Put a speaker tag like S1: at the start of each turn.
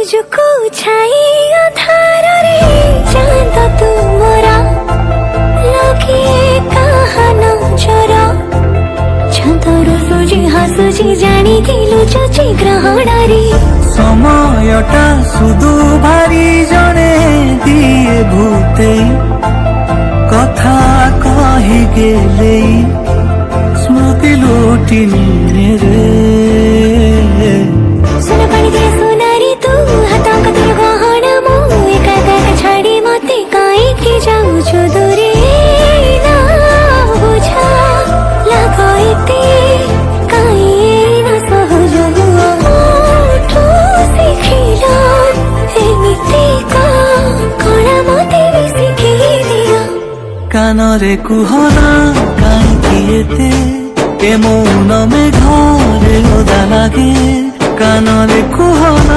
S1: ନିଜକୁ ଛାଇ ଅନ୍ଧାରରେ ଚାନ୍ଦ ତୁମରା ଲଗିଏ କାହା ନଜର ଛନ୍ଦରୁ ସୁଜି ହସୁଛି ଜାଣିଥିଲୁ ଚୁଚି ଗ୍ରହଣରେ
S2: সময়টা শুধু ভারি জনে দিয়ে ভূতেই কথা কহি গেলেই স্মৃতি লুটি নিয়ে রে
S1: ସୁନ ପାଣି ଦିଏ ସୁନାରେ ତୁ ହାତ କତିରେ ଗହଣ ମୁଁ ଏକା ଏକା ଛାଡ଼ି ମତେ କାହିଁକି ଯାଉଛୁ ଦୂରେ ନା ବୁଝା ଲାଗ ଏତେ କାହିଁ ନା ସହଜ ମୋଠୁ ଶିଖିଲ ଏମିତି କଣ ମତେ ବି ଶିଖେଇ ଦିଅ
S2: কানরে কুহনা কাহিঁকি এতে এ মৌন মেঘরে ওদা লাগে কানরে কুহনা